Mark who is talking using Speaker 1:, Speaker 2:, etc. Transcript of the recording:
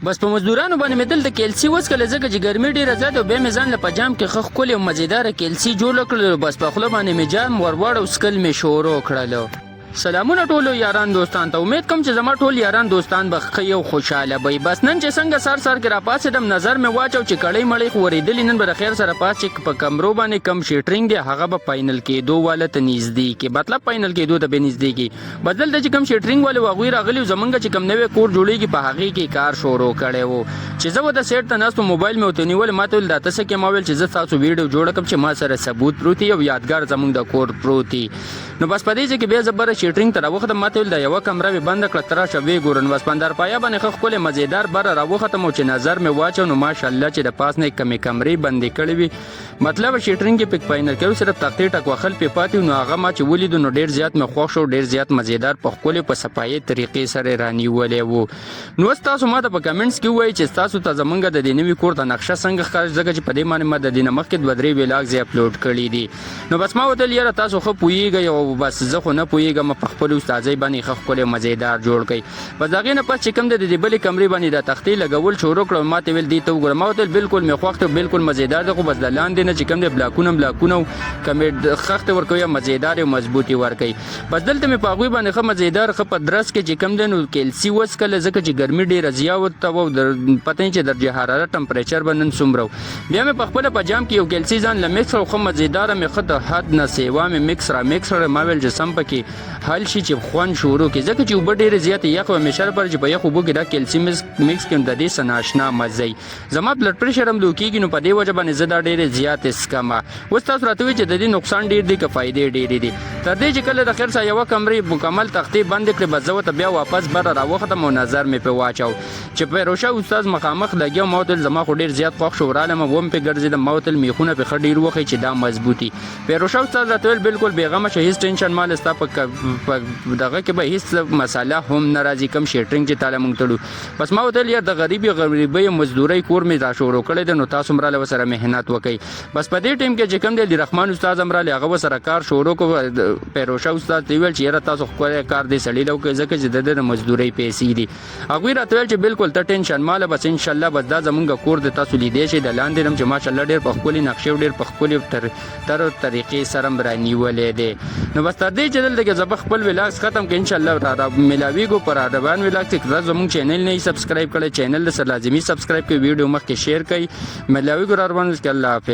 Speaker 1: بس په مزدورانو باندې مې دلته کیلسي وڅکله ځکه چې ګرمي ډېره زیاته او بیا مې ځان له په جام کې ښه ښکلې او مزېداره کیلسي جوړه کړله. بس په خوله باندې مې جام ورواړ او څکل مې شروع کړله. سلامونه ټولو یاران دوستان ته. امید کوم چې زما ټول یاران دوستان به ښه او خوشحاله وي. بس نن چې څنګه سر کې راپاڅېدم نظر مې واچو چې کړۍ مړۍ خو ورېدلې. نن به د خیر سره پاس چې په کمرو باندې کم شیټرینګ دی هغه به فاینل کېدو واله ته نږدې کې مطلب فاینل کېدو ته به نږدې کې. بس دلته چې کم شیټرینګ والے هغوی راغلي زمونږ چې کم نوی کور جوړېږي په هغې کې کار شروع کړی و. چې زه ورته سیټ ته ناست موبایل مې ورته نیولې. ما ته ویل دا ته څه کې؟ ما ویل چې زه ستاسو ویډیو جوړه کړم چې ما سره ثبوت پروت او یادګار زمونږ د کور پروت. نو بس په دې ځای کې بیا زه بره شیټرینګ ته راوختم. ما ته ویل دا یوه کمره مې بنده کړه ته راشه ویې ګوره. نو بس پندار پایه باندې ښه ښکلې مزېدار بره راوختم او چې نظر مې واچو نو ماشاءالله چې د پاس نه یې کمې کمرې بندې کړې وي. مطلب شیټرینګ کې پک فاینل کړو صرف تختې ټک وخل پې پاتې نو هغه ما چې ولیدو نو ډېر زیات مې خوښ شو. ډېر زیات مزېدار په ښکلې په صفایي طریقې سره رانیولی و. نو اوس تاسو ما ته په کمنټس کې ووایئ چې ستاسو ته زمونږ د دې نوي کور ته نقشه څنګه ښکاري ځکه چې په دې باندې ما د دې نه مخکې 2-3 ولاګز یې اپلوډ کړي دي. نو بس ما ورته ویل یاره تاسو ښه پوهېږئ او بس زه خو نه پوهېږم په خپلې استاذۍ باندې ښه ښکلی مزېدار جوړ کړئ. بس د هغې نه پس چې کوم د دې بلې کمرې باندې دا تختې لګول شروع کړه. ما ته ویل دې ته وګوره. ما ورته ویل بلکل مې خوښ دی بلکل مزېدار دی خو بس د لاندې نه چې کوم دی بلاکونه کمې خښتې ورکوي مزېدار او مضبوطې ورکوي. بس دلته مې په هغوی باندې ښه مزېدار ښه په درس کې چې کوم دی نو کیلسي وڅکله ځکه چې ګرمي ډېره زیاته وه او پته نه چې درجه حرارت ټمپریچر به نن څومره و. بیا مې په خپله په جام کې یو کیلسي ځان له میکس کړه. ښه مزېداره مې ښه د حد نه سیوا مې میکس کړه. ما ویل چې سم پکې حل شي چې خوند شروع کړي ځکه چې اوبه ډېرې زیاتې یخ وه. همیشه لپاره چې په یخ اوبو کې دا کیلسي میکس کړم د دې څه ناشنا مزه وي. زما بلډ پریشر هم لو کېږي نو په دې وجه باندې زه دا ډېرې زیاتې څکمه. اوس تاسو راته وایئ چې د دې نقصان ډېر دی که فایدې ډېرې دي. تر دې چې کله د خیر سره یوه کمرې مکمل تختې بندې کړې بس زه ورته بیا واپس بره راوختم او نظر مې پرې واچو چې پیروشه استاد مخامخ لګیا. ما ورته ویل زما خو ډېر زیات خوښ شو ورالم وم پرې ګرځېدم. ما ورته ویل میخونه پرې ښه ډېر وښیي چې دا مضبوطي. پیروشه استاد راته ویل بلکل بېغمه شه هېڅ ټینشن مال ستا په دغه کې به هېڅ مساله هم نه راځي کوم شیټرینګ چې تاله مونږ تړو. بس ما ورته ویل یار د غریبۍ مزدورۍ کور مې را شروع کړی دی نو تاسو هم راله ورسره محنت وکئ. بس په دې ټایم کې چې کوم دی عبدالرحمن استاد هم رالی هغه ورسره کار شروع کړو. پیروشه استاد ته ویل چې یاره تاسو ښکلی کار دی سړي له وکړئ ځکه چې د ده د مزدورۍ پیسې دي. هغوی راته ویل چې بلکل ته ټینشن ماله بس انشاءالله بس دا زمونږ کور دی تاسو لیدی شئ د لاندې هم چې ماشاءالله ډېر په ښکلې نقشې او ډېر په ښکلې طریقې سره هم رانیولی دی. نو بس تر دې چې دلته کې زه به خپل ولاګس ختم کړم انشاءالله را میلاویږو پر ادبان ولاګ کې زمونږ چینل نه سبسکرایب کړئ چینل سره لازمي سبسکرایب کړئ ویډیو مخکې شیر کړئ میلاویږو را روان الله حافظ.